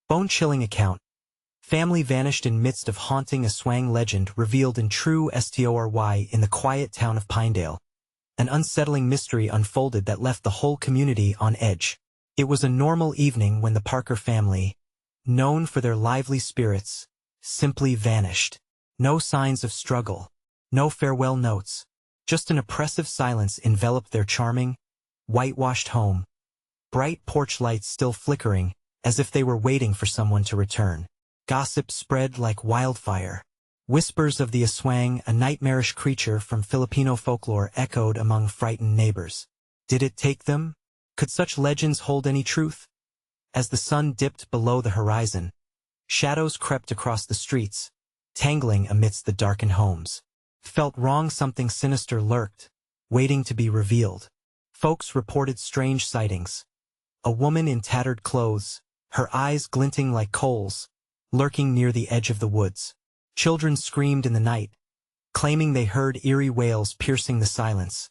Bone-chilling account. Family vanished in midst of haunting Aswang legend revealed in true story in the quiet town of Pinedale. An unsettling mystery unfolded that left the whole community on edge. It was a normal evening when the Parker family, known for their lively spirits, simply vanished. No signs of struggle, no farewell notes, just an oppressive silence enveloped their charming, whitewashed home. Bright porch lights still flickering, as if they were waiting for someone to return. Gossip spread like wildfire. Whispers of the Aswang, a nightmarish creature from Filipino folklore, echoed among frightened neighbors. Did it take them? Could such legends hold any truth? As the sun dipped below the horizon, shadows crept across the streets, tangling amidst the darkened homes. Felt wrong, something sinister lurked, waiting to be revealed. Folks reported strange sightings. A woman in tattered clothes, her eyes glinting like coals, lurking near the edge of the woods. Children screamed in the night, claiming they heard eerie wails piercing the silence,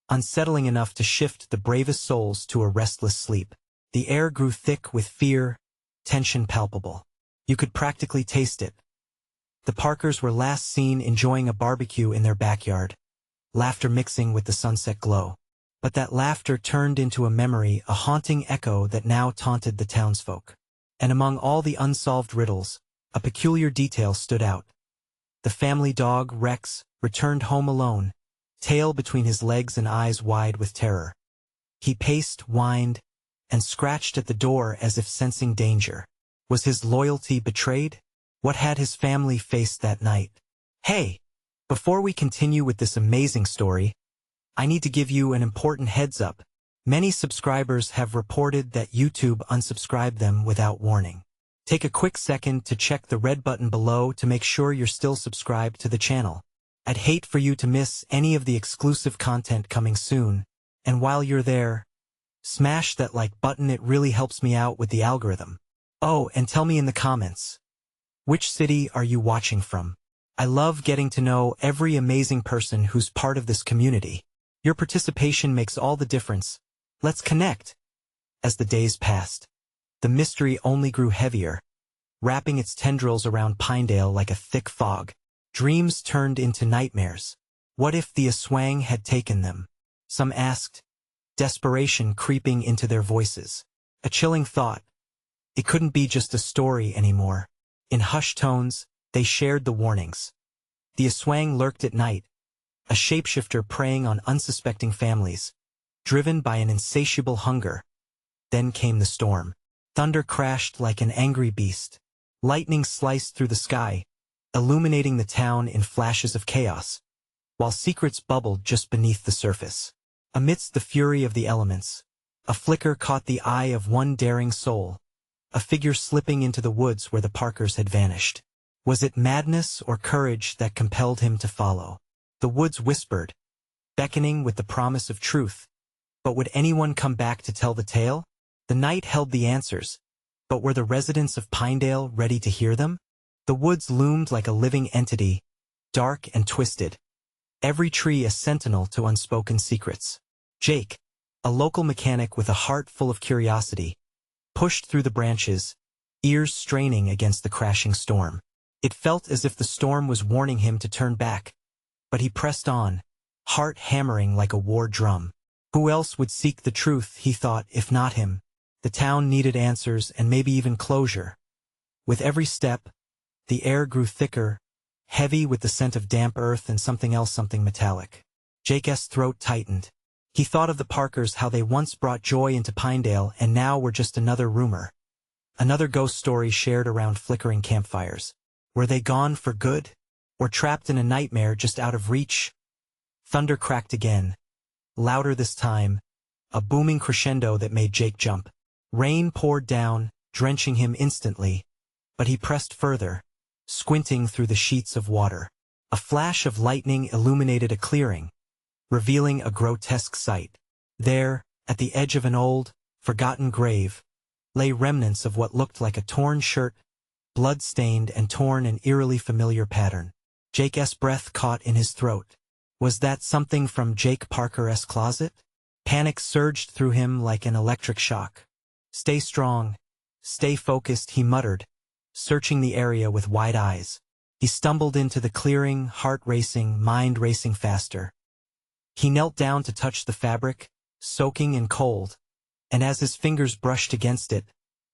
unsettling enough to shift the bravest souls to a restless sleep. The air grew thick with fear, tension palpable. You could practically taste it. The Parkers were last seen enjoying a barbecue in their backyard, laughter mixing with the sunset glow. But that laughter turned into a memory, a haunting echo that now taunted the townsfolk. And among all the unsolved riddles, a peculiar detail stood out. The family dog, Rex, returned home alone, tail between his legs and eyes wide with terror. He paced, whined, and scratched at the door as if sensing danger. Was his loyalty betrayed? What had his family faced that night? Hey! Before we continue with this amazing story, I need to give you an important heads up. Many subscribers have reported that YouTube unsubscribed them without warning. Take a quick second to check the red button below to make sure you're still subscribed to the channel. I'd hate for you to miss any of the exclusive content coming soon, and while you're there, smash that like button, it really helps me out with the algorithm. Oh, and tell me in the comments, which city are you watching from? I love getting to know every amazing person who's part of this community. Your participation makes all the difference. Let's connect. As the days passed, the mystery only grew heavier, wrapping its tendrils around Pinedale like a thick fog. Dreams turned into nightmares. What if the Aswang had taken them? Some asked, desperation creeping into their voices. A chilling thought. It couldn't be just a story anymore. In hushed tones, they shared the warnings. The Aswang lurked at night, a shapeshifter preying on unsuspecting families, driven by an insatiable hunger. Then came the storm. Thunder crashed like an angry beast. Lightning sliced through the sky, illuminating the town in flashes of chaos, while secrets bubbled just beneath the surface. Amidst the fury of the elements, a flicker caught the eye of one daring soul, a figure slipping into the woods where the Parkers had vanished. Was it madness or courage that compelled him to follow? The woods whispered, beckoning with the promise of truth. But would anyone come back to tell the tale? The night held the answers, but were the residents of Pinedale ready to hear them? The woods loomed like a living entity, dark and twisted, every tree a sentinel to unspoken secrets. Jake, a local mechanic with a heart full of curiosity, pushed through the branches, ears straining against the crashing storm. It felt as if the storm was warning him to turn back, but he pressed on, heart hammering like a war drum. Who else would seek the truth, he thought, if not him? The town needed answers and maybe even closure. With every step, the air grew thicker, heavy with the scent of damp earth and something else, something metallic. Jake's throat tightened. He thought of the Parkers, how they once brought joy into Pinedale and now were just another rumor. Another ghost story shared around flickering campfires. Were they gone for good? Or trapped in a nightmare just out of reach? Thunder cracked again. Louder this time, a booming crescendo that made Jake jump. Rain poured down, drenching him instantly, but he pressed further, squinting through the sheets of water. A flash of lightning illuminated a clearing, revealing a grotesque sight. There, at the edge of an old, forgotten grave, lay remnants of what looked like a torn shirt, blood-stained and torn an eerily familiar pattern. Jake's breath caught in his throat. Was that something from Jake Parker's closet? Panic surged through him like an electric shock. Stay strong, Stay focused, he muttered, searching the area with wide eyes. He stumbled into the clearing, heart racing, mind racing faster. He knelt down to touch the fabric, soaking and cold, and as his fingers brushed against it,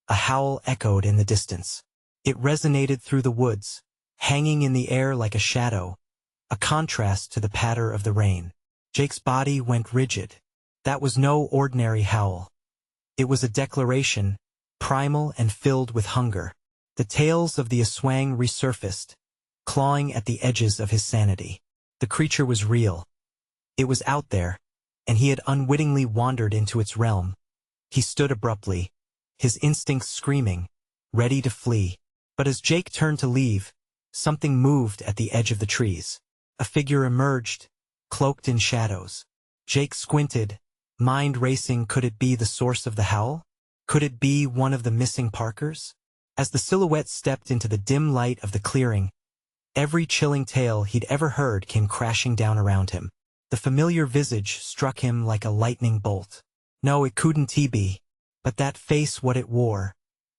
a howl echoed in the distance. It resonated through the woods, hanging in the air like a shadow, a contrast to the patter of the rain. Jake's body went rigid. That was no ordinary howl. It was a declaration, primal and filled with hunger. The tales of the Aswang resurfaced, clawing at the edges of his sanity. The creature was real. It was out there, and he had unwittingly wandered into its realm. He stood abruptly, his instincts screaming, ready to flee. But as Jake turned to leave, something moved at the edge of the trees. A figure emerged, cloaked in shadows. Jake squinted, mind racing. Could it be the source of the howl? Could it be one of the missing Parkers? As the silhouette stepped into the dim light of the clearing, every chilling tale he'd ever heard came crashing down around him. The familiar visage struck him like a lightning bolt. No, it couldn't be. But that face, what it wore.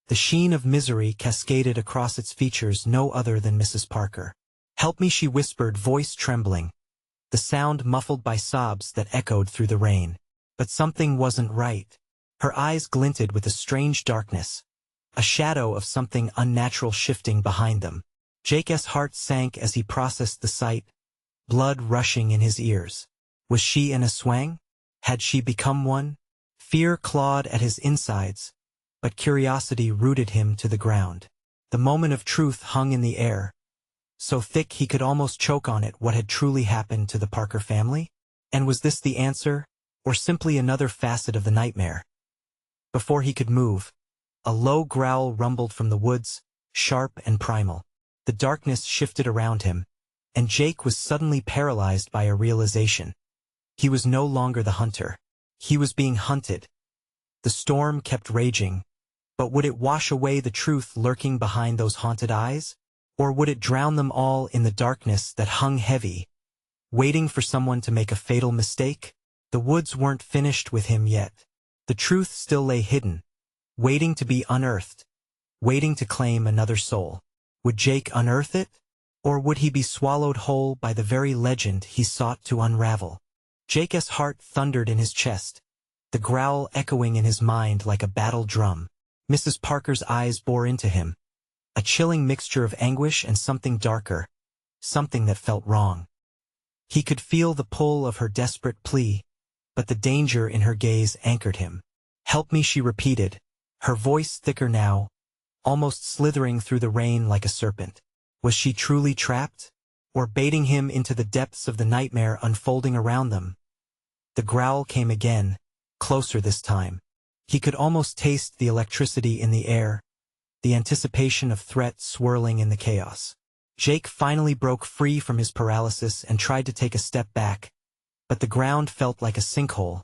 The sheen of misery cascaded across its features, no other than Mrs. Parker. "Help me," she whispered, voice trembling, the sound muffled by sobs that echoed through the rain. But something wasn't right. Her eyes glinted with a strange darkness, a shadow of something unnatural shifting behind them. Jake's heart sank as he processed the sight, blood rushing in his ears. Was she an Aswang? Had she become one? Fear clawed at his insides, but curiosity rooted him to the ground. The moment of truth hung in the air, so thick he could almost choke on it. What had truly happened to the Parker family? And was this the answer, or simply another facet of the nightmare? Before he could move, a low growl rumbled from the woods, sharp and primal. The darkness shifted around him, and Jake was suddenly paralyzed by a realization. He was no longer the hunter. He was being hunted. The storm kept raging, but would it wash away the truth lurking behind those haunted eyes? Or would it drown them all in the darkness that hung heavy, waiting for someone to make a fatal mistake? The woods weren't finished with him yet. The truth still lay hidden, waiting to be unearthed, waiting to claim another soul. Would Jake unearth it? Or would he be swallowed whole by the very legend he sought to unravel? Jake's heart thundered in his chest, the growl echoing in his mind like a battle drum. Mrs. Parker's eyes bore into him, a chilling mixture of anguish and something darker, something that felt wrong. He could feel the pull of her desperate plea, but the danger in her gaze anchored him. "Help me," she repeated, her voice thicker now, almost slithering through the rain like a serpent. Was she truly trapped, or baiting him into the depths of the nightmare unfolding around them? The growl came again, closer this time. He could almost taste the electricity in the air, the anticipation of threat swirling in the chaos. Jake finally broke free from his paralysis and tried to take a step back, but the ground felt like a sinkhole,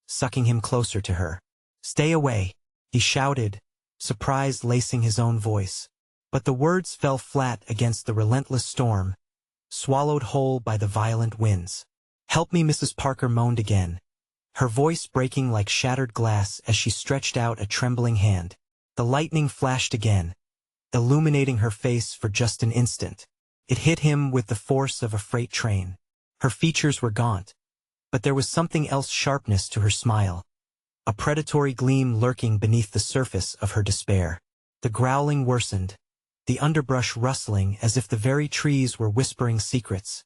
sucking him closer to her. "Stay away," he shouted, surprise lacing his own voice. But the words fell flat against the relentless storm, swallowed whole by the violent winds. "Help me," Mrs. Parker moaned again, her voice breaking like shattered glass as she stretched out a trembling hand. The lightning flashed again, illuminating her face for just an instant. It hit him with the force of a freight train. Her features were gaunt, but there was something else, sharpness to her smile, a predatory gleam lurking beneath the surface of her despair. The growling worsened, the underbrush rustling as if the very trees were whispering secrets,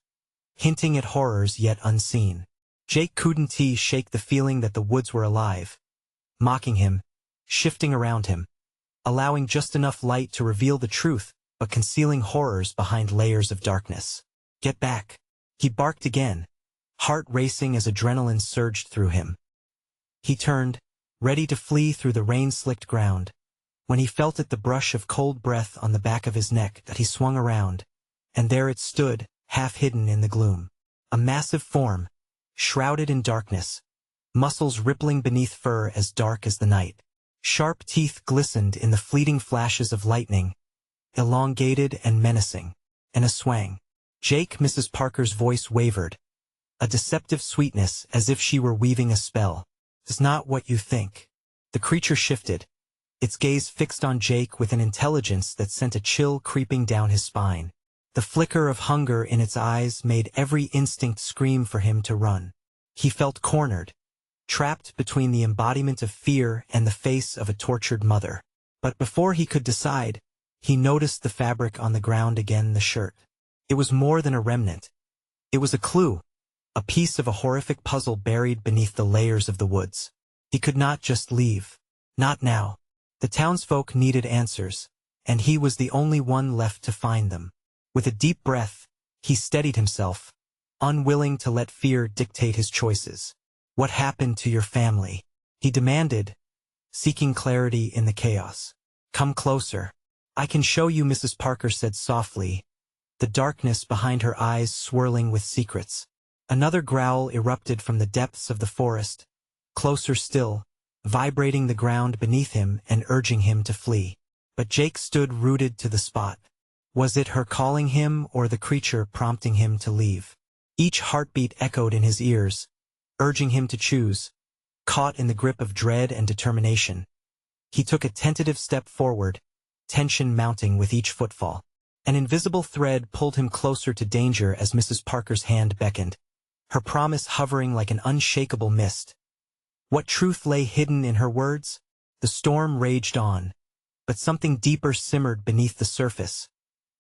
hinting at horrors yet unseen. Jake couldn't shake the feeling that the woods were alive, mocking him, shifting around him, allowing just enough light to reveal the truth, but concealing horrors behind layers of darkness. "Get back," he barked again, heart racing as adrenaline surged through him. He turned, ready to flee through the rain-slicked ground, when he felt the brush of cold breath on the back of his neck. That he swung around, and there it stood, half hidden in the gloom. A massive form, shrouded in darkness, muscles rippling beneath fur as dark as the night. Sharp teeth glistened in the fleeting flashes of lightning, elongated and menacing. An Aswang. "Jake," Mrs. Parker's voice wavered, a deceptive sweetness as if she were weaving a spell. "It's not what you think." The creature shifted, its gaze fixed on Jake with an intelligence that sent a chill creeping down his spine. The flicker of hunger in its eyes made every instinct scream for him to run. He felt cornered, trapped between the embodiment of fear and the face of a tortured mother. But before he could decide, he noticed the fabric on the ground again, the shirt. It was more than a remnant. It was a clue, a piece of a horrific puzzle buried beneath the layers of the woods. He could not just leave. Not now. The townsfolk needed answers, and he was the only one left to find them. With a deep breath, he steadied himself, unwilling to let fear dictate his choices. "What happened to your family?" he demanded, seeking clarity in the chaos. "Come closer. I can show you," Mrs. Parker said softly, the darkness behind her eyes swirling with secrets. Another growl erupted from the depths of the forest, closer still, vibrating the ground beneath him and urging him to flee. But Jake stood rooted to the spot. Was it her calling him or the creature prompting him to leave? Each heartbeat echoed in his ears, urging him to choose, caught in the grip of dread and determination. He took a tentative step forward, tension mounting with each footfall. An invisible thread pulled him closer to danger as Mrs. Parker's hand beckoned, her promise hovering like an unshakable mist. What truth lay hidden in her words? The storm raged on, but something deeper simmered beneath the surface,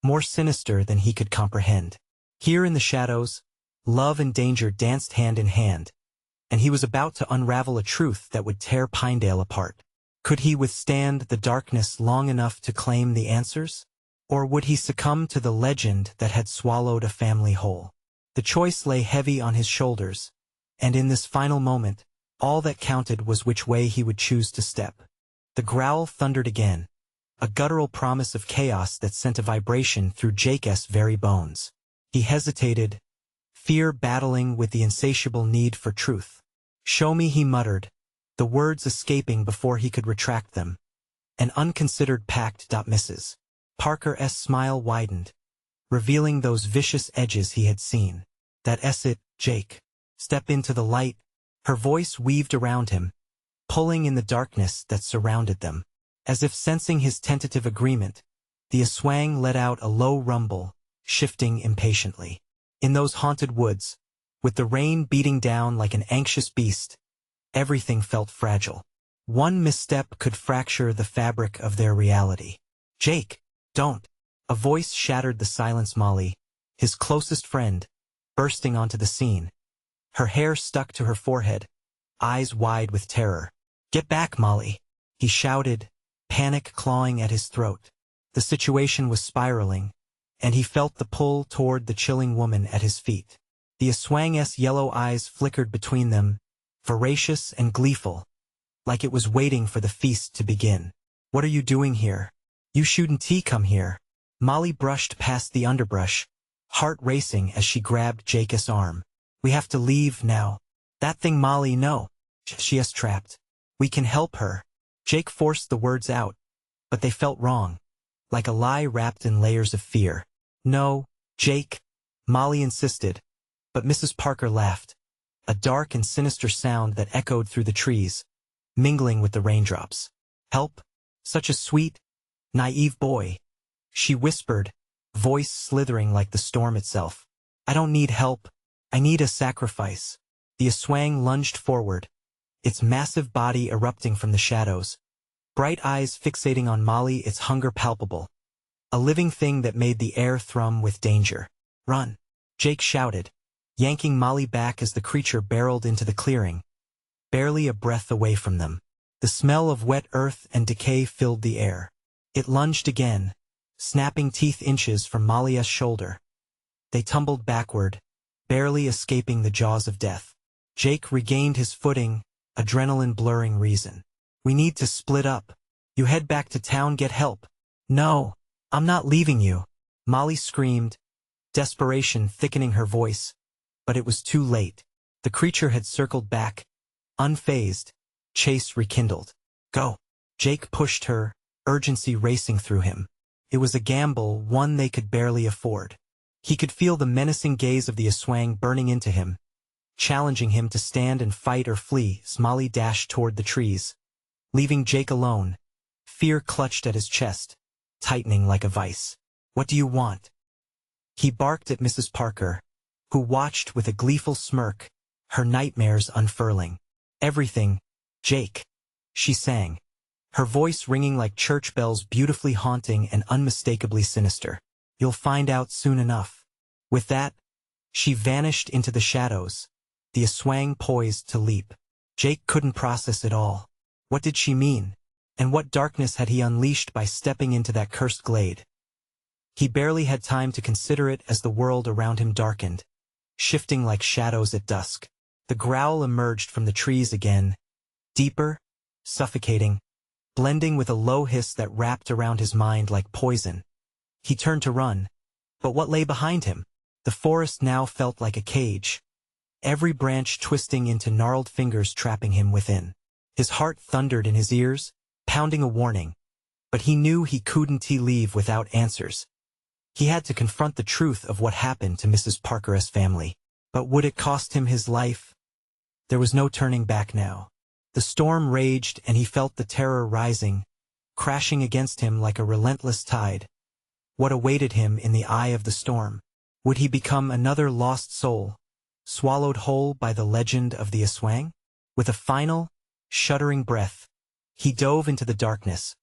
more sinister than he could comprehend. Here in the shadows, love and danger danced hand in hand, and he was about to unravel a truth that would tear Pinedale apart. Could he withstand the darkness long enough to claim the answers? Or would he succumb to the legend that had swallowed a family whole? The choice lay heavy on his shoulders, and in this final moment, all that counted was which way he would choose to step. The growl thundered again, a guttural promise of chaos that sent a vibration through Jake's very bones. He hesitated, fear battling with the insatiable need for truth. "Show me," he muttered, the words escaping before he could retract them. An unconsidered pact. Mrs. Parker's smile widened, revealing those vicious edges he had seen. "That's it, Jake. Step into the light." Her voice weaved around him, pulling in the darkness that surrounded them. As if sensing his tentative agreement, the Aswang let out a low rumble, shifting impatiently. In those haunted woods, with the rain beating down like an anxious beast, everything felt fragile. One misstep could fracture the fabric of their reality. "Jake, don't!" A voice shattered the silence. Molly, his closest friend, bursting onto the scene. Her hair stuck to her forehead, eyes wide with terror. "Get back, Molly!" he shouted, panic clawing at his throat. The situation was spiraling, and he felt the pull toward the chilling woman at his feet. The Aswang's yellow eyes flickered between them, voracious and gleeful, like it was waiting for the feast to begin. "What are you doing here? You shouldn't come here." Molly brushed past the underbrush, heart racing as she grabbed Jake's arm. "We have to leave now." "That thing, Molly, no. She's trapped. We can help her." Jake forced the words out, but they felt wrong, like a lie wrapped in layers of fear. "No, Jake," Molly insisted, but Mrs. Parker laughed, a dark and sinister sound that echoed through the trees, mingling with the raindrops. "Help? Such a sweet, naive boy," she whispered, voice slithering like the storm itself. "I don't need help. I need a sacrifice." The Aswang lunged forward, its massive body erupting from the shadows, bright eyes fixating on Molly, its hunger palpable. A living thing that made the air thrum with danger. "Run!" Jake shouted, yanking Molly back as the creature barreled into the clearing, barely a breath away from them. The smell of wet earth and decay filled the air. It lunged again, snapping teeth inches from Molly's shoulder. They tumbled backward, barely escaping the jaws of death. Jake regained his footing, adrenaline blurring reason. "We need to split up. You head back to town, get help." "No, I'm not leaving you," Molly screamed, desperation thickening her voice, but it was too late. The creature had circled back, unfazed, chase rekindled. "Go." Jake pushed her, urgency racing through him. It was a gamble, one they could barely afford. He could feel the menacing gaze of the Aswang burning into him, challenging him to stand and fight or flee. Molly dashed toward the trees, leaving Jake alone, Fear clutched at his chest, tightening like a vice. "What do you want?" He barked at Mrs. Parker, who watched with a gleeful smirk, her nightmares unfurling. "Everything, Jake," she sang, her voice ringing like church bells, beautifully haunting and unmistakably sinister. "You'll find out soon enough." With that, she vanished into the shadows, the Aswang poised to leap. Jake couldn't process it all. What did she mean? And what darkness had he unleashed by stepping into that cursed glade? He barely had time to consider it as the world around him darkened, shifting like shadows at dusk. The growl emerged from the trees again, deeper, suffocating, blending with a low hiss that wrapped around his mind like poison. He turned to run, but what lay behind him? The forest now felt like a cage, every branch twisting into gnarled fingers trapping him within. His heart thundered in his ears, pounding a warning, but he knew he couldn't leave without answers. He had to confront the truth of what happened to Mrs. Parker's family. But would it cost him his life? There was no turning back now. The storm raged and he felt the terror rising, crashing against him like a relentless tide. What awaited him in the eye of the storm? Would he become another lost soul, swallowed whole by the legend of the Aswang? With a final, shuddering breath, he dove into the darkness,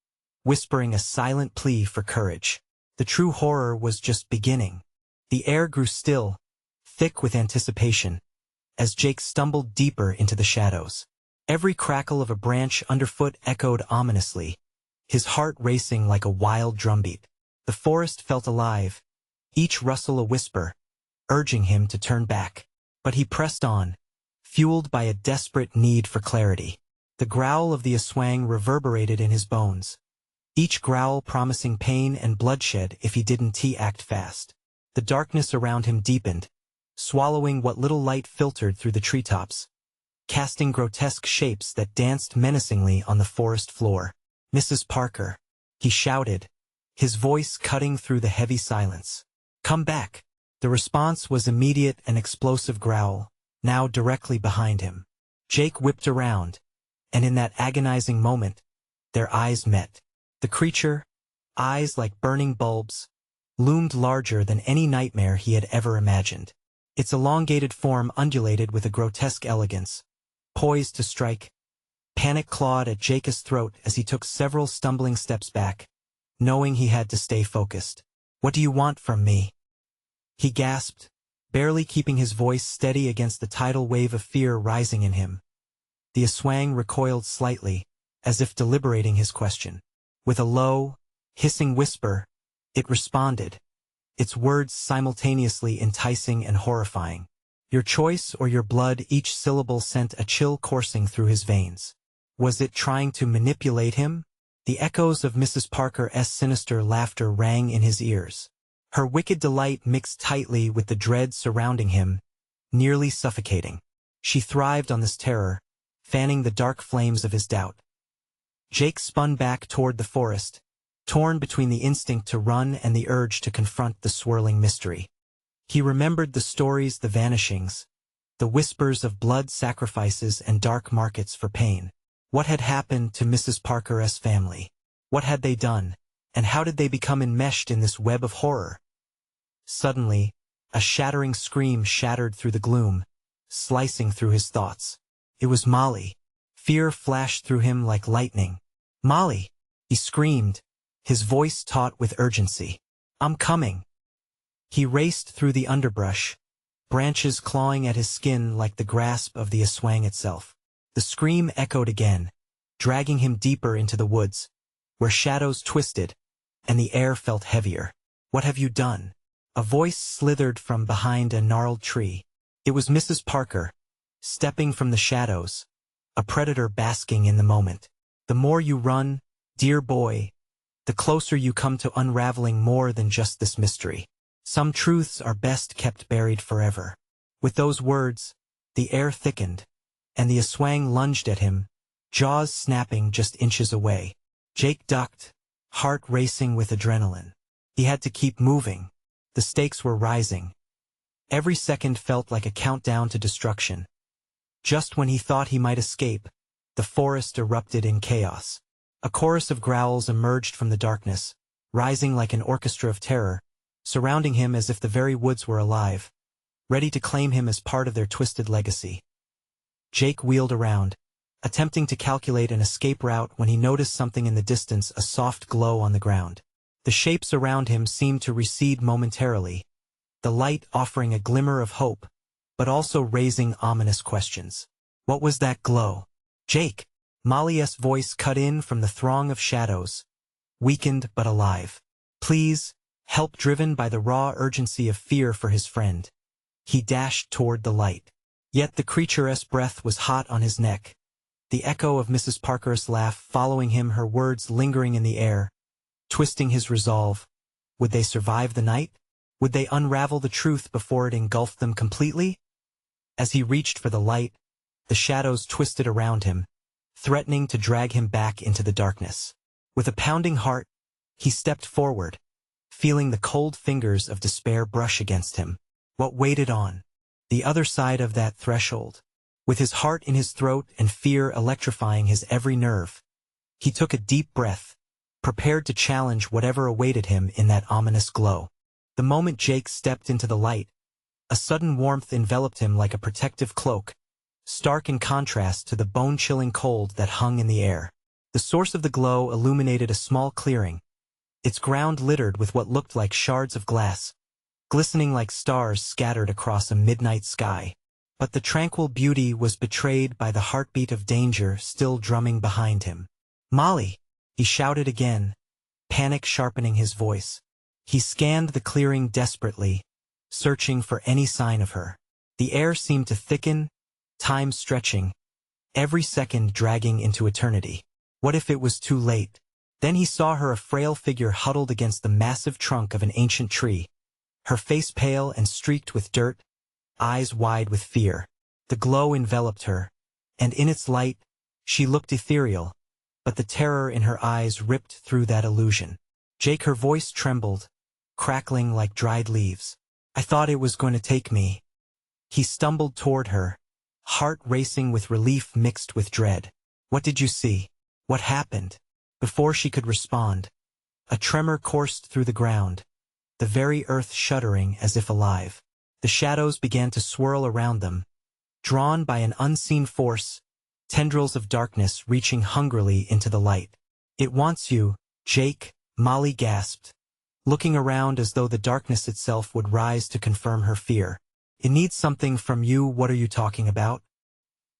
whispering a silent plea for courage. The true horror was just beginning. The air grew still, thick with anticipation, as Jake stumbled deeper into the shadows. Every crackle of a branch underfoot echoed ominously, his heart racing like a wild drumbeat. The forest felt alive, each rustle a whisper, urging him to turn back. But he pressed on, fueled by a desperate need for clarity. The growl of the Aswang reverberated in his bones, each growl promising pain and bloodshed if he didn't act fast. The darkness around him deepened, swallowing what little light filtered through the treetops, casting grotesque shapes that danced menacingly on the forest floor. "Mrs. Parker," he shouted, his voice cutting through the heavy silence. "Come back." The response was immediate, an explosive growl, now directly behind him. Jake whipped around, and in that agonizing moment, their eyes met. The creature, eyes like burning bulbs, loomed larger than any nightmare he had ever imagined. Its elongated form undulated with a grotesque elegance, poised to strike. Panic clawed at Jake's throat as he took several stumbling steps back, knowing he had to stay focused. "What do you want from me?" he gasped, barely keeping his voice steady against the tidal wave of fear rising in him. The Aswang recoiled slightly, as if deliberating his question. With a low, hissing whisper, it responded, its words simultaneously enticing and horrifying. "Your choice or your blood," each syllable sent a chill coursing through his veins. Was it trying to manipulate him? The echoes of Mrs. Parker's sinister laughter rang in his ears. Her wicked delight mixed tightly with the dread surrounding him, nearly suffocating. She thrived on this terror, fanning the dark flames of his doubt. Jake spun back toward the forest, torn between the instinct to run and the urge to confront the swirling mystery. He remembered the stories, the vanishings, the whispers of blood sacrifices and dark markets for pain. What had happened to Mrs. Parker's family? What had they done, and how did they become enmeshed in this web of horror? Suddenly, a shattering scream shattered through the gloom, slicing through his thoughts. It was Molly. Fear flashed through him like lightning. "Molly!" he screamed, his voice taut with urgency. "I'm coming." He raced through the underbrush, branches clawing at his skin like the grasp of the Aswang itself. The scream echoed again, dragging him deeper into the woods, where shadows twisted, and the air felt heavier. "What have you done?" A voice slithered from behind a gnarled tree. It was Mrs. Parker, stepping from the shadows, a predator basking in the moment. "The more you run, dear boy, the closer you come to unraveling more than just this mystery. Some truths are best kept buried forever." With those words, the air thickened, and the Aswang lunged at him, jaws snapping just inches away. Jake ducked, heart racing with adrenaline. He had to keep moving. The stakes were rising. Every second felt like a countdown to destruction. Just when he thought he might escape, the forest erupted in chaos. A chorus of growls emerged from the darkness, rising like an orchestra of terror, surrounding him as if the very woods were alive, ready to claim him as part of their twisted legacy. Jake wheeled around, attempting to calculate an escape route when he noticed something in the distance, a soft glow on the ground. The shapes around him seemed to recede momentarily, the light offering a glimmer of hope, but also raising ominous questions. What was that glow? Jake! Molly's voice cut in from the throng of shadows, weakened but alive. Please, help. Driven by the raw urgency of fear for his friend, he dashed toward the light. Yet the creature's breath was hot on his neck, the echo of Mrs. Parker's laugh following him, her words lingering in the air, twisting his resolve. Would they survive the night? Would they unravel the truth before it engulfed them completely? As he reached for the light, the shadows twisted around him, threatening to drag him back into the darkness. With a pounding heart, he stepped forward, feeling the cold fingers of despair brush against him. What waited on the other side of that threshold? With his heart in his throat and fear electrifying his every nerve, he took a deep breath, prepared to challenge whatever awaited him in that ominous glow. The moment Jake stepped into the light, a sudden warmth enveloped him like a protective cloak, stark in contrast to the bone-chilling cold that hung in the air. The source of the glow illuminated a small clearing, its ground littered with what looked like shards of glass, glistening like stars scattered across a midnight sky. But the tranquil beauty was betrayed by the heartbeat of danger still drumming behind him. "Molly!" he shouted again, panic sharpening his voice. He scanned the clearing desperately, searching for any sign of her. The air seemed to thicken, time stretching, every second dragging into eternity. What if it was too late? Then he saw her, a frail figure huddled against the massive trunk of an ancient tree, her face pale and streaked with dirt, eyes wide with fear. The glow enveloped her, and in its light, she looked ethereal, but the terror in her eyes ripped through that illusion. Jake, her voice trembled, crackling like dried leaves. "I thought it was going to take me." He stumbled toward her, heart racing with relief mixed with dread. "What did you see? What happened?" Before she could respond, a tremor coursed through the ground, the very earth shuddering as if alive. The shadows began to swirl around them, drawn by an unseen force, tendrils of darkness reaching hungrily into the light. "It wants you, Jake," Molly gasped, looking around as though the darkness itself would rise to confirm her fear. "It needs something from you. What are you talking about?"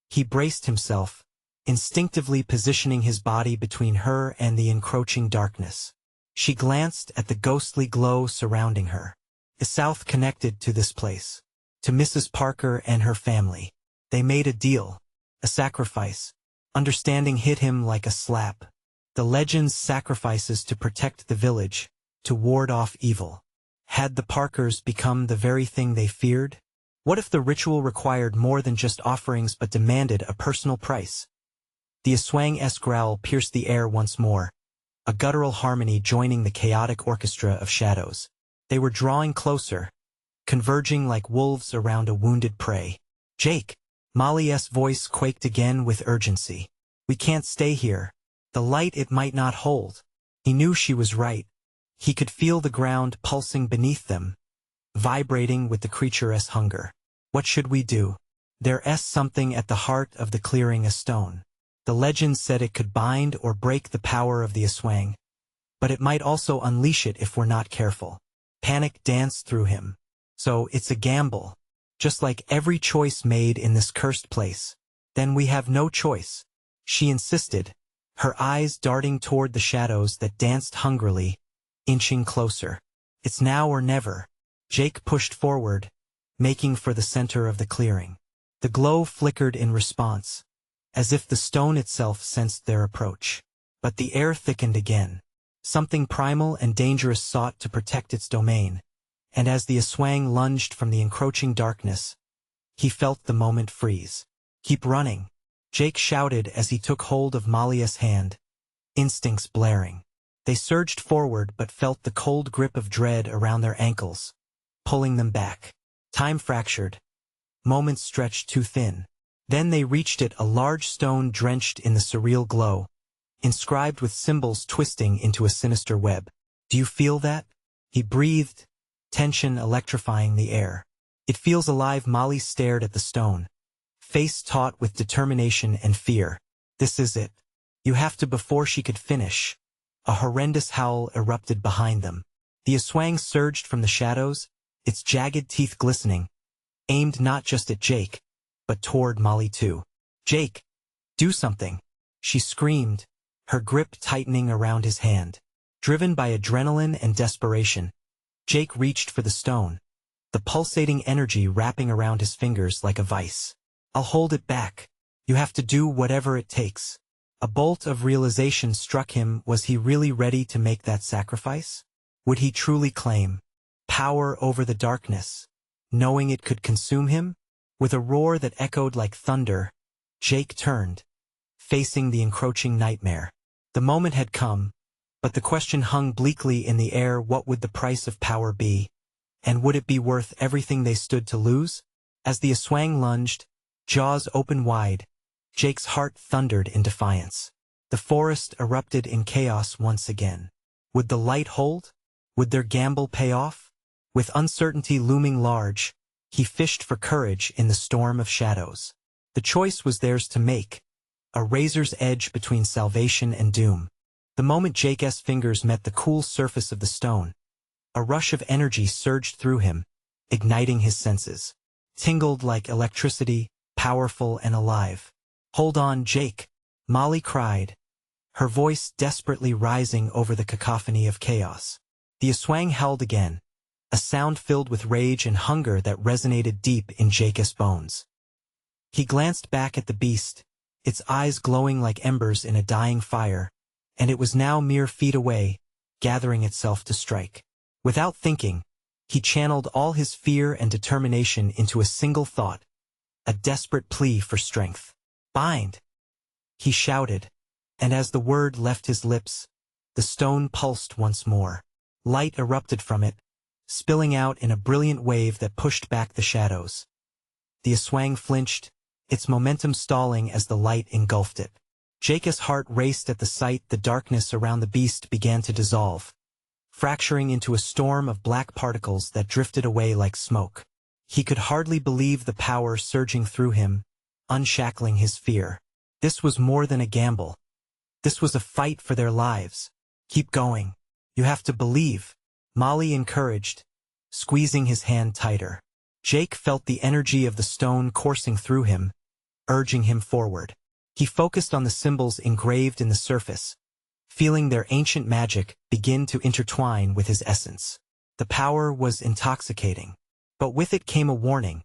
He braced himself, instinctively positioning his body between her and the encroaching darkness. She glanced at the ghostly glow surrounding her. The South connected to this place, to Mrs. Parker and her family. They made a deal, a sacrifice. Understanding hit him like a slap. The legend's sacrifices to protect the village, to ward off evil. Had the Parkers become the very thing they feared? What if the ritual required more than just offerings but demanded a personal price? The Aswang-esque growl pierced the air once more, a guttural harmony joining the chaotic orchestra of shadows. They were drawing closer, converging like wolves around a wounded prey. "Jake!" Molly's voice quaked again with urgency. "We can't stay here. The light, it might not hold." He knew she was right. He could feel the ground pulsing beneath them, vibrating with the creature's hunger. What should we do? There's something at the heart of the clearing, a stone. The legend said it could bind or break the power of the Aswang, but it might also unleash it if we're not careful. Panic danced through him. So it's a gamble, just like every choice made in this cursed place. Then we have no choice, she insisted, her eyes darting toward the shadows that danced hungrily, inching closer. It's now or never. Jake pushed forward, making for the center of the clearing. The glow flickered in response, as if the stone itself sensed their approach. But the air thickened again. Something primal and dangerous sought to protect its domain, and as the Aswang lunged from the encroaching darkness, he felt the moment freeze. "Keep running," Jake shouted as he took hold of Molly's hand, instincts blaring. They surged forward but felt the cold grip of dread around their ankles, pulling them back. Time fractured. Moments stretched too thin. Then they reached it, a large stone drenched in the surreal glow, inscribed with symbols twisting into a sinister web. Do you feel that? He breathed, tension electrifying the air. It feels alive. Molly stared at the stone, face taut with determination and fear. This is it. You have to. Before she could finish, a horrendous howl erupted behind them. The Aswang surged from the shadows, its jagged teeth glistening, aimed not just at Jake, but toward Molly too. Jake, do something, she screamed, her grip tightening around his hand. Driven by adrenaline and desperation, Jake reached for the stone, the pulsating energy wrapping around his fingers like a vice. I'll hold it back. You have to do whatever it takes. A bolt of realization struck him. Was he really ready to make that sacrifice? Would he truly claim power over the darkness, knowing it could consume him? With a roar that echoed like thunder, Jake turned, facing the encroaching nightmare. The moment had come, but the question hung bleakly in the air. What would the price of power be? And would it be worth everything they stood to lose? As the Aswang lunged, jaws open wide, Jake's heart thundered in defiance. The forest erupted in chaos once again. Would the light hold? Would their gamble pay off? With uncertainty looming large, he fished for courage in the storm of shadows. The choice was theirs to make, a razor's edge between salvation and doom. The moment Jake's fingers met the cool surface of the stone, a rush of energy surged through him, igniting his senses. Tingled like electricity, powerful and alive. Hold on, Jake, Molly cried, her voice desperately rising over the cacophony of chaos. The Aswang howled again, a sound filled with rage and hunger that resonated deep in Jake's bones. He glanced back at the beast, its eyes glowing like embers in a dying fire, and it was now mere feet away, gathering itself to strike. Without thinking, he channeled all his fear and determination into a single thought, a desperate plea for strength. Bind! He shouted, and as the word left his lips, the stone pulsed once more. Light erupted from it, spilling out in a brilliant wave that pushed back the shadows. The Aswang flinched, its momentum stalling as the light engulfed it. Jake's heart raced at the sight. The darkness around the beast began to dissolve, fracturing into a storm of black particles that drifted away like smoke. He could hardly believe the power surging through him, unshackling his fear. This was more than a gamble. This was a fight for their lives. Keep going. You have to believe, Molly encouraged, squeezing his hand tighter. Jake felt the energy of the stone coursing through him, urging him forward. He focused on the symbols engraved in the surface, feeling their ancient magic begin to intertwine with his essence. The power was intoxicating, but with it came a warning,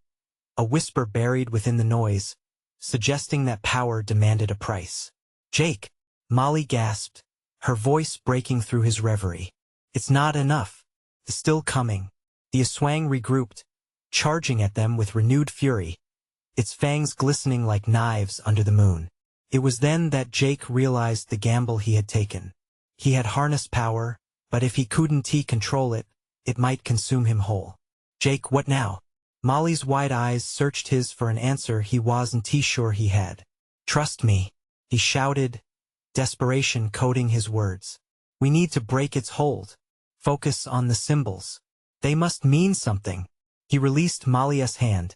a whisper buried within the noise, suggesting that power demanded a price. Jake, Molly gasped, her voice breaking through his reverie. It's not enough. It's still coming. The Aswang regrouped, charging at them with renewed fury, its fangs glistening like knives under the moon. It was then that Jake realized the gamble he had taken. He had harnessed power, but if he couldn't control it, it might consume him whole. Jake, what now? Molly's wide eyes searched his for an answer he wasn't sure he had. Trust me, he shouted, desperation coating his words. We need to break its hold. Focus on the symbols. They must mean something. He released Molly's hand,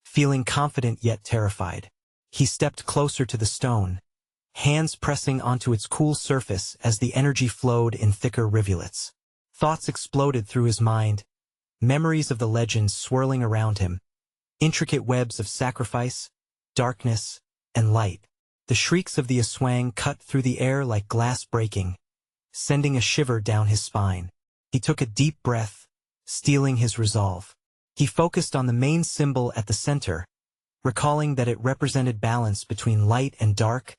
feeling confident yet terrified. He stepped closer to the stone, hands pressing onto its cool surface as the energy flowed in thicker rivulets. Thoughts exploded through his mind, memories of the legends swirling around him, intricate webs of sacrifice, darkness, and light. The shrieks of the Aswang cut through the air like glass breaking, sending a shiver down his spine. He took a deep breath, steeling his resolve. He focused on the main symbol at the center, recalling that it represented balance between light and dark,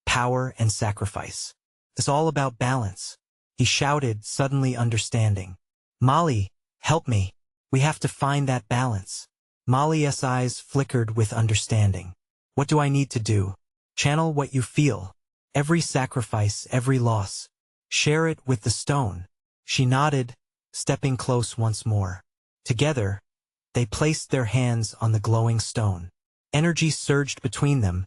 power and sacrifice. It's all about balance, he shouted, suddenly understanding. Molly, help me. We have to find that balance. Molly's eyes flickered with understanding. What do I need to do? Channel what you feel. Every sacrifice, every loss. Share it with the stone. She nodded, stepping close once more. Together, they placed their hands on the glowing stone. Energy surged between them,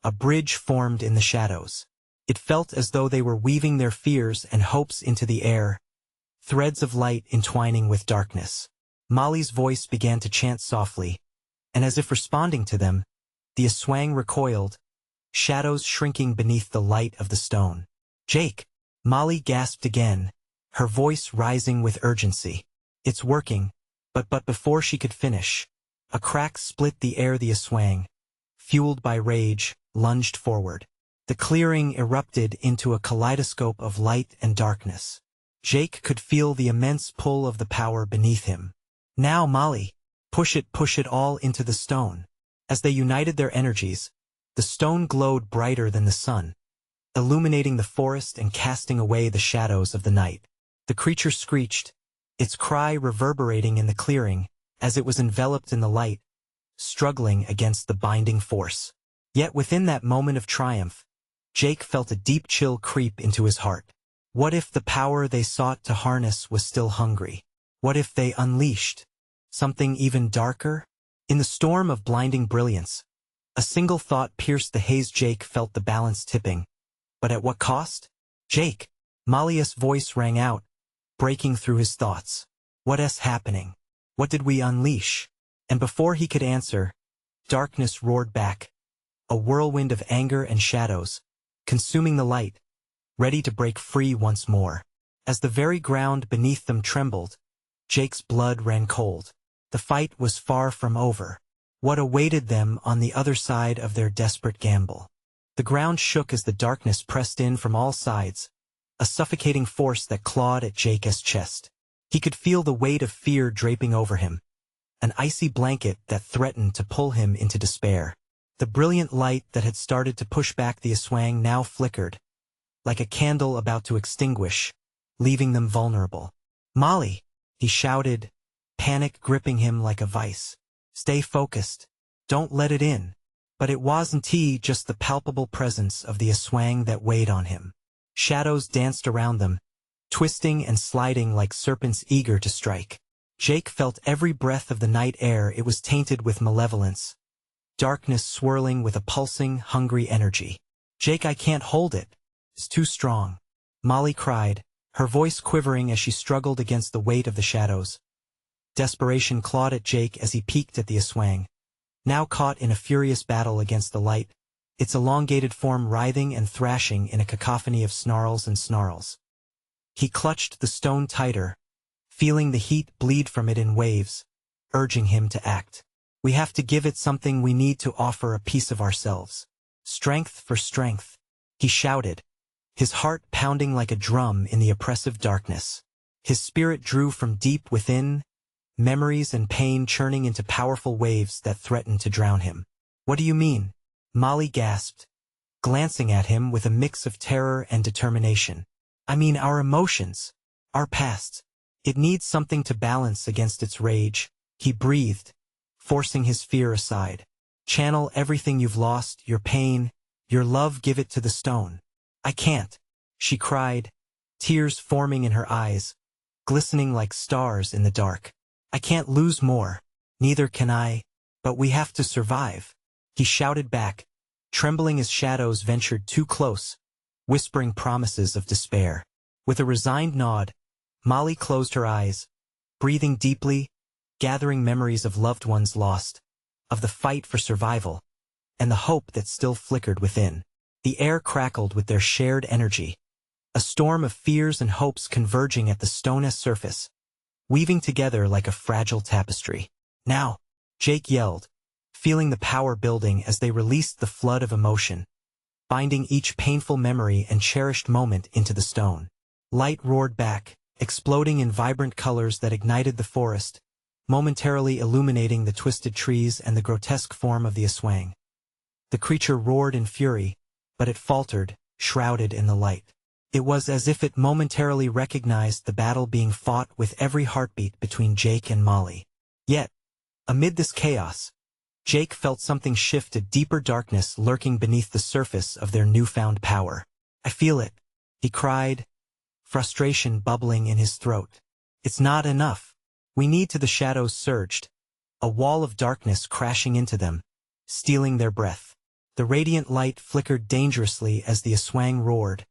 a bridge formed in the shadows. It felt as though they were weaving their fears and hopes into the air, threads of light entwining with darkness. Molly's voice began to chant softly, and as if responding to them, the Aswang recoiled, shadows shrinking beneath the light of the stone. "Jake!" Molly gasped again, her voice rising with urgency. "It's working." But before she could finish, a crack split the air. The Aswang, fueled by rage, lunged forward. The clearing erupted into a kaleidoscope of light and darkness. Jake could feel the immense pull of the power beneath him. "Now, Molly! Push it all into the stone." As they united their energies, the stone glowed brighter than the sun, illuminating the forest and casting away the shadows of the night. The creature screeched, its cry reverberating in the clearing as it was enveloped in the light, struggling against the binding force. Yet within that moment of triumph, Jake felt a deep chill creep into his heart. What if the power they sought to harness was still hungry? What if they unleashed something even darker? In the storm of blinding brilliance, a single thought pierced the haze. Jake felt the balance tipping. But at what cost? "Jake!" Molly's voice rang out, breaking through his thoughts. "What's happening? What did we unleash?" And before he could answer, darkness roared back, a whirlwind of anger and shadows, consuming the light, ready to break free once more. As the very ground beneath them trembled, Jake's blood ran cold. The fight was far from over. What awaited them on the other side of their desperate gamble? The ground shook as the darkness pressed in from all sides, a suffocating force that clawed at Jake's chest. He could feel the weight of fear draping over him, an icy blanket that threatened to pull him into despair. The brilliant light that had started to push back the Aswang now flickered, like a candle about to extinguish, leaving them vulnerable. "Molly!" he shouted, panic gripping him like a vice. "Stay focused. Don't let it in." But it wasn't just the palpable presence of the Aswang that weighed on him. Shadows danced around them, twisting and sliding like serpents eager to strike. Jake felt every breath of the night air. It was tainted with malevolence, darkness swirling with a pulsing, hungry energy. "Jake, I can't hold it. It's too strong," Molly cried, her voice quivering as she struggled against the weight of the shadows. Desperation clawed at Jake as he peeked at the Aswang, now caught in a furious battle against the light, its elongated form writhing and thrashing in a cacophony of snarls and snarls. He clutched the stone tighter, feeling the heat bleed from it in waves, urging him to act. "We have to give it something. We need to offer a piece of ourselves. Strength for strength," he shouted, his heart pounding like a drum in the oppressive darkness. His spirit drew from deep within, memories and pain churning into powerful waves that threatened to drown him. "What do you mean?" Molly gasped, glancing at him with a mix of terror and determination. "I mean our emotions, our past. It needs something to balance against its rage," he breathed, forcing his fear aside. "Channel everything you've lost, your pain, your love, give it to the stone." "I can't," she cried, tears forming in her eyes, glistening like stars in the dark. "I can't lose more." "Neither can I. But we have to survive," he shouted back, trembling as shadows ventured too close, whispering promises of despair. With a resigned nod, Molly closed her eyes, breathing deeply, gathering memories of loved ones lost, of the fight for survival, and the hope that still flickered within. The air crackled with their shared energy, a storm of fears and hopes converging at the stone's surface, weaving together like a fragile tapestry. "Now!" Jake yelled, feeling the power building as they released the flood of emotion, binding each painful memory and cherished moment into the stone. Light roared back, exploding in vibrant colors that ignited the forest, momentarily illuminating the twisted trees and the grotesque form of the Aswang. The creature roared in fury, but it faltered, shrouded in the light. It was as if it momentarily recognized the battle being fought with every heartbeat between Jake and Molly. Yet, amid this chaos, Jake felt something shift, a deeper darkness lurking beneath the surface of their newfound power. "I feel it," he cried, frustration bubbling in his throat. "It's not enough. We need to." The shadows surged, a wall of darkness crashing into them, stealing their breath. The radiant light flickered dangerously as the Aswang roared,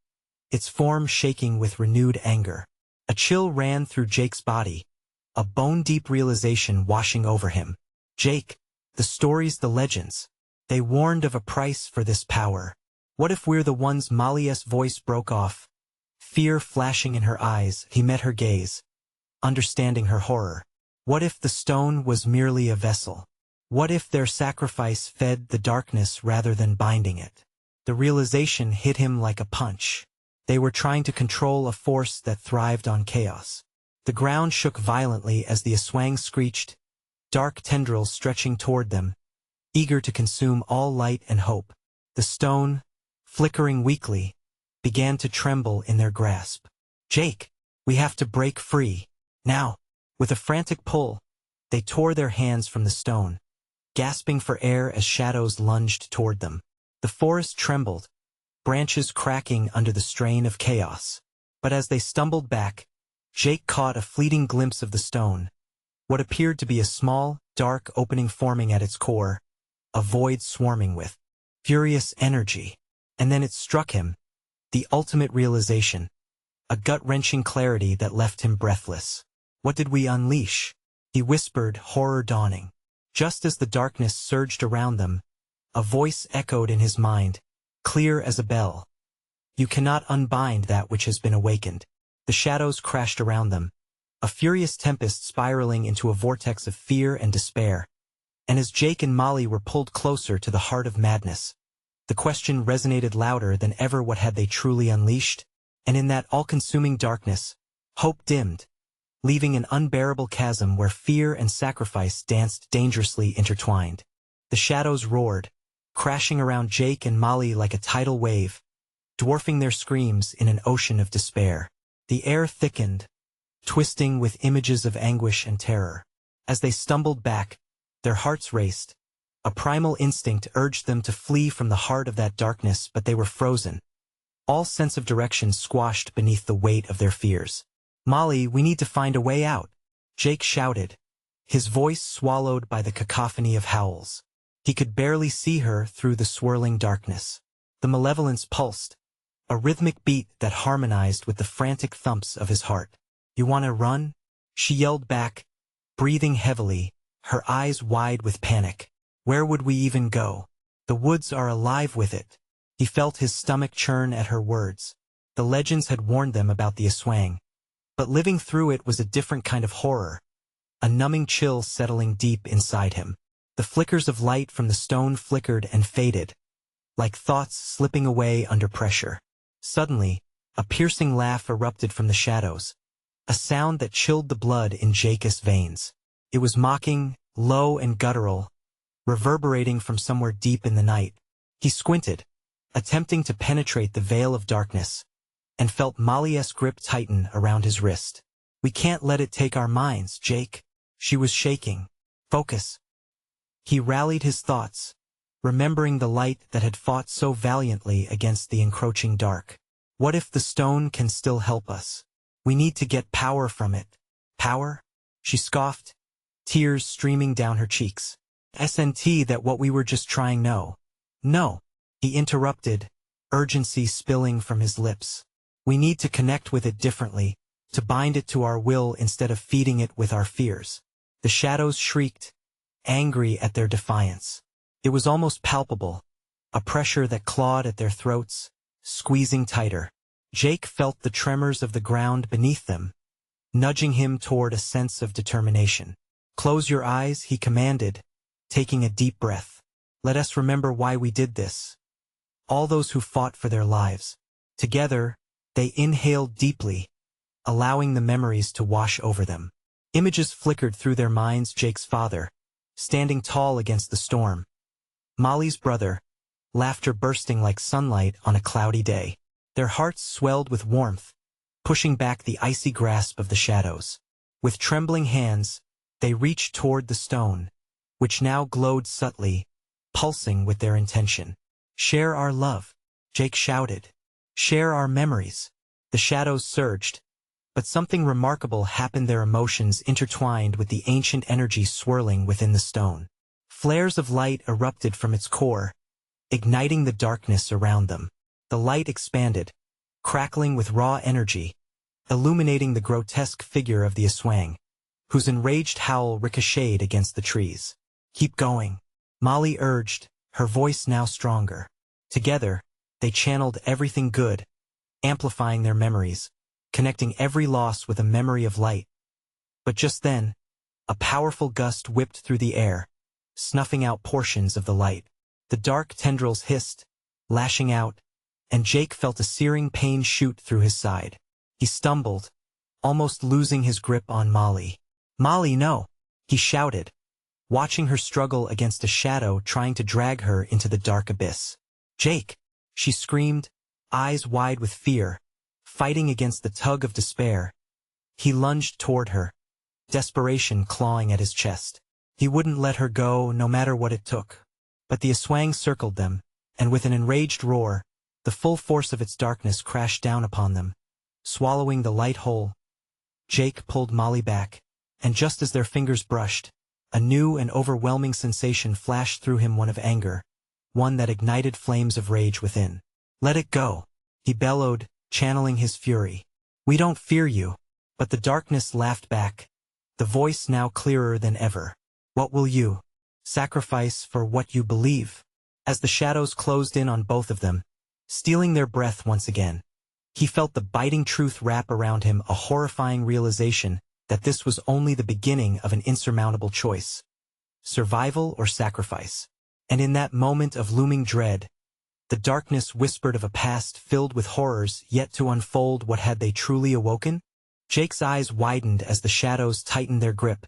its form shaking with renewed anger. A chill ran through Jake's body, a bone-deep realization washing over him. Jake, the stories, the legends, they warned of a price for this power. What if we're the ones? Molly's voice broke off, fear flashing in her eyes. He met her gaze, understanding her horror. What if the stone was merely a vessel? What if their sacrifice fed the darkness rather than binding it? The realization hit him like a punch. They were trying to control a force that thrived on chaos. The ground shook violently as the Aswang screeched, dark tendrils stretching toward them, eager to consume all light and hope. The stone, flickering weakly, began to tremble in their grasp. Jake, we have to break free. Now. With a frantic pull, they tore their hands from the stone, gasping for air as shadows lunged toward them. The forest trembled, branches cracking under the strain of chaos. But as they stumbled back, Jake caught a fleeting glimpse of the stone, what appeared to be a small, dark opening forming at its core, a void swarming with furious energy. And then it struck him, the ultimate realization, a gut-wrenching clarity that left him breathless. What did we unleash? He whispered, horror dawning. Just as the darkness surged around them, a voice echoed in his mind, clear as a bell. You cannot unbind that which has been awakened. The shadows crashed around them, a furious tempest spiraling into a vortex of fear and despair. And as Jake and Molly were pulled closer to the heart of madness, the question resonated louder than ever: what had they truly unleashed? And in that all-consuming darkness, hope dimmed, leaving an unbearable chasm where fear and sacrifice danced dangerously intertwined. The shadows roared, crashing around Jake and Molly like a tidal wave, dwarfing their screams in an ocean of despair. The air thickened, twisting with images of anguish and terror. As they stumbled back, their hearts raced. A primal instinct urged them to flee from the heart of that darkness, but they were frozen, all sense of direction squashed beneath the weight of their fears. Molly, we need to find a way out, Jake shouted, his voice swallowed by the cacophony of howls. He could barely see her through the swirling darkness. The malevolence pulsed, a rhythmic beat that harmonized with the frantic thumps of his heart. You want to run? She yelled back, breathing heavily, her eyes wide with panic. Where would we even go? The woods are alive with it. He felt his stomach churn at her words. The legends had warned them about the Aswang, but living through it was a different kind of horror, a numbing chill settling deep inside him. The flickers of light from the stone flickered and faded, like thoughts slipping away under pressure. Suddenly, a piercing laugh erupted from the shadows, a sound that chilled the blood in Jake's veins. It was mocking, low and guttural, reverberating from somewhere deep in the night. He squinted, attempting to penetrate the veil of darkness, and felt Molly's grip tighten around his wrist. We can't let it take our minds, Jake. She was shaking. Focus. He rallied his thoughts, remembering the light that had fought so valiantly against the encroaching dark. What if the stone can still help us? We need to get power from it. Power? She scoffed, tears streaming down her cheeks. SNT that what we were just trying. No. No. He interrupted, urgency spilling from his lips. We need to connect with it differently, to bind it to our will instead of feeding it with our fears. The shadows shrieked, angry at their defiance. It was almost palpable, a pressure that clawed at their throats, squeezing tighter. Jake felt the tremors of the ground beneath them, nudging him toward a sense of determination. Close your eyes, he commanded, taking a deep breath. Let us remember why we did this. All those who fought for their lives. Together, they inhaled deeply, allowing the memories to wash over them. Images flickered through their minds: Jake's father, standing tall against the storm. Molly's brother, laughter bursting like sunlight on a cloudy day. Their hearts swelled with warmth, pushing back the icy grasp of the shadows. With trembling hands, they reached toward the stone, which now glowed subtly, pulsing with their intention. Share our love, Jake shouted. Share our memories. The shadows surged, but something remarkable happened. Their emotions intertwined with the ancient energy swirling within the stone. Flares of light erupted from its core, igniting the darkness around them. The light expanded, crackling with raw energy, illuminating the grotesque figure of the Aswang, whose enraged howl ricocheted against the trees. "Keep going," Molly urged, her voice now stronger. Together, they channeled everything good, amplifying their memories, connecting every loss with a memory of light. But just then, a powerful gust whipped through the air, snuffing out portions of the light. The dark tendrils hissed, lashing out, and Jake felt a searing pain shoot through his side. He stumbled, almost losing his grip on Molly. "Molly, no!" he shouted, watching her struggle against a shadow trying to drag her into the dark abyss. "Jake!" she screamed, eyes wide with fear, fighting against the tug of despair. He lunged toward her, desperation clawing at his chest. He wouldn't let her go, no matter what it took. But the Aswang circled them, and with an enraged roar, the full force of its darkness crashed down upon them, swallowing the light whole. Jake pulled Molly back, and just as their fingers brushed, a new and overwhelming sensation flashed through him, one of anger, one that ignited flames of rage within. "Let it go," he bellowed, channeling his fury. "We don't fear you." But the darkness laughed back, the voice now clearer than ever. "What will you sacrifice for what you believe?" As the shadows closed in on both of them, stealing their breath once again, he felt the biting truth wrap around him, a horrifying realization that this was only the beginning of an insurmountable choice. Survival or sacrifice. And in that moment of looming dread, the darkness whispered of a past filled with horrors yet to unfold. What had they truly awoken? Jake's eyes widened as the shadows tightened their grip,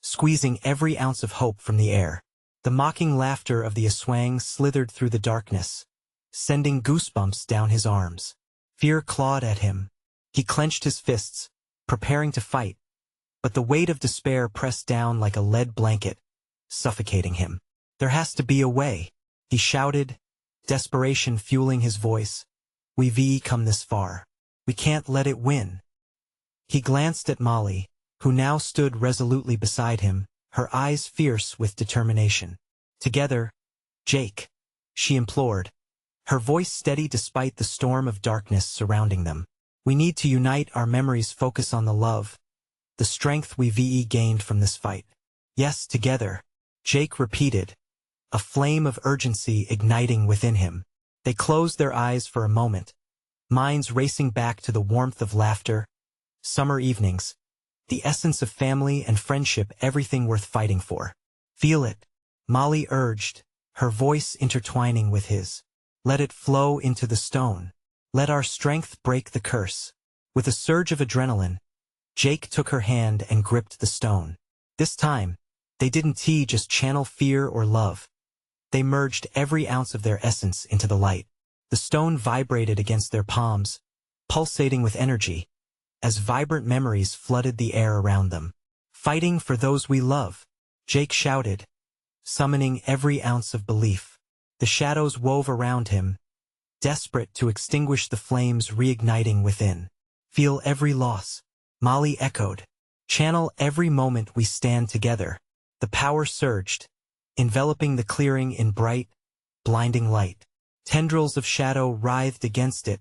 squeezing every ounce of hope from the air. The mocking laughter of the Aswang slithered through the darkness, sending goosebumps down his arms. Fear clawed at him. He clenched his fists, preparing to fight, but the weight of despair pressed down like a lead blanket, suffocating him. "There has to be a way," he shouted, desperation fueling his voice. "We've come this far. We can't let it win." He glanced at Molly, who now stood resolutely beside him, her eyes fierce with determination. "Together, Jake," she implored, her voice steady despite the storm of darkness surrounding them. "We need to unite our memories, focus on the love, the strength we've gained from this fight." "Yes, together," Jake repeated, a flame of urgency igniting within him. They closed their eyes for a moment, minds racing back to the warmth of laughter, summer evenings, the essence of family and friendship, everything worth fighting for. "Feel it," Molly urged, her voice intertwining with his. "Let it flow into the stone. Let our strength break the curse." With a surge of adrenaline, Jake took her hand and gripped the stone. This time, they didn't just channel fear or love. They merged every ounce of their essence into the light. The stone vibrated against their palms, pulsating with energy, as vibrant memories flooded the air around them. "Fighting for those we love," Jake shouted, summoning every ounce of belief. The shadows wove around him, desperate to extinguish the flames reigniting within. "Feel every loss," Molly echoed. "Channel every moment we stand together." The power surged, enveloping the clearing in bright, blinding light. Tendrils of shadow writhed against it,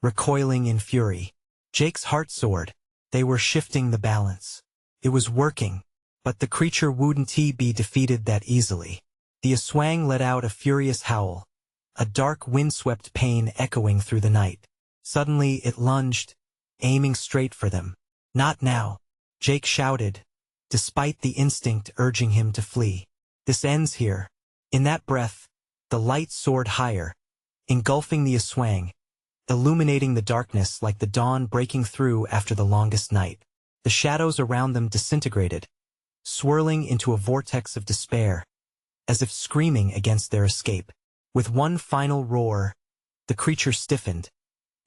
recoiling in fury. Jake's heart soared. They were shifting the balance. It was working, but the creature wouldn't be defeated that easily. The Aswang let out a furious howl, a dark windswept pain echoing through the night. Suddenly it lunged, aiming straight for them. "Not now," Jake shouted, despite the instinct urging him to flee. "This ends here." In that breath, the light soared higher, engulfing the Aswang, illuminating the darkness like the dawn breaking through after the longest night. The shadows around them disintegrated, swirling into a vortex of despair, as if screaming against their escape. With one final roar, the creature stiffened,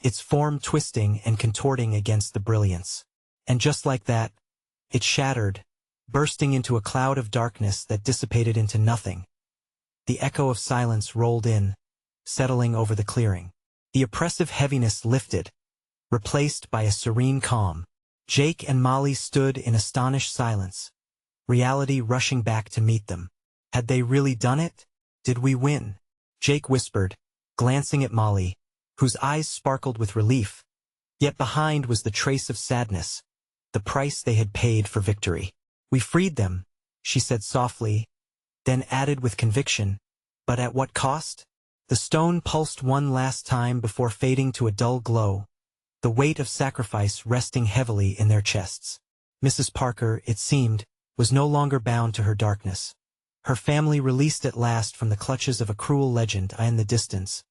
its form twisting and contorting against the brilliance. And just like that, it shattered, bursting into a cloud of darkness that dissipated into nothing. The echo of silence rolled in, settling over the clearing. The oppressive heaviness lifted, replaced by a serene calm. Jake and Molly stood in astonished silence, reality rushing back to meet them. Had they really done it? Did we win? Jake whispered, glancing at Molly, whose eyes sparkled with relief. Yet behind was the trace of sadness, the price they had paid for victory. "We freed them," she said softly, then added with conviction, "but at what cost?" The stone pulsed one last time before fading to a dull glow, the weight of sacrifice resting heavily in their chests. Mrs. Parker, it seemed, was no longer bound to her darkness. Her family released at last from the clutches of a cruel legend. In the distance,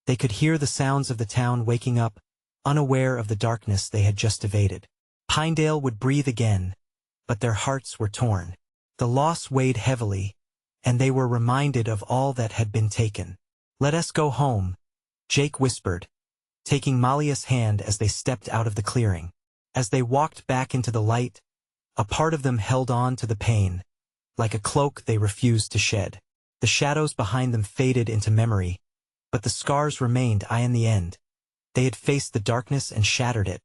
they could hear the sounds of the town waking up, unaware of the darkness they had just evaded. Pinedale would breathe again, but their hearts were torn. The loss weighed heavily, and they were reminded of all that had been taken. "Let us go home," Jake whispered, taking Molly's hand as they stepped out of the clearing. As they walked back into the light, a part of them held on to the pain, like a cloak they refused to shed. The shadows behind them faded into memory, but the scars remained. In the end, they had faced the darkness and shattered it.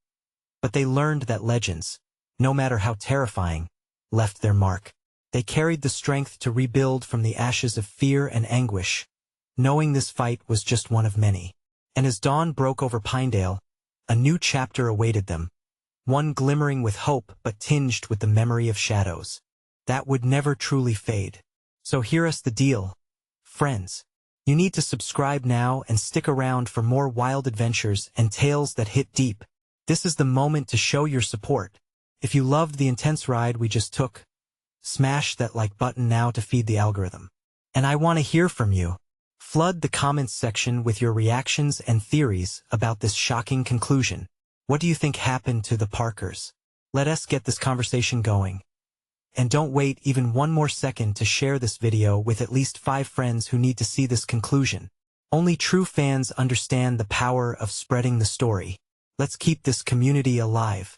But they learned that legends, no matter how terrifying, left their mark. They carried the strength to rebuild from the ashes of fear and anguish, knowing this fight was just one of many. And as dawn broke over Pinedale, a new chapter awaited them, one glimmering with hope but tinged with the memory of shadows that would never truly fade. So hear us the deal, friends. You need to subscribe now and stick around for more wild adventures and tales that hit deep. This is the moment to show your support. If you loved the intense ride we just took, smash that like button now to feed the algorithm. And I want to hear from you. Flood the comments section with your reactions and theories about this shocking conclusion. What do you think happened to the Parkers? Let us get this conversation going. And don't wait even one more second to share this video with at least 5 friends who need to see this conclusion. Only true fans understand the power of spreading the story. Let's keep this community alive.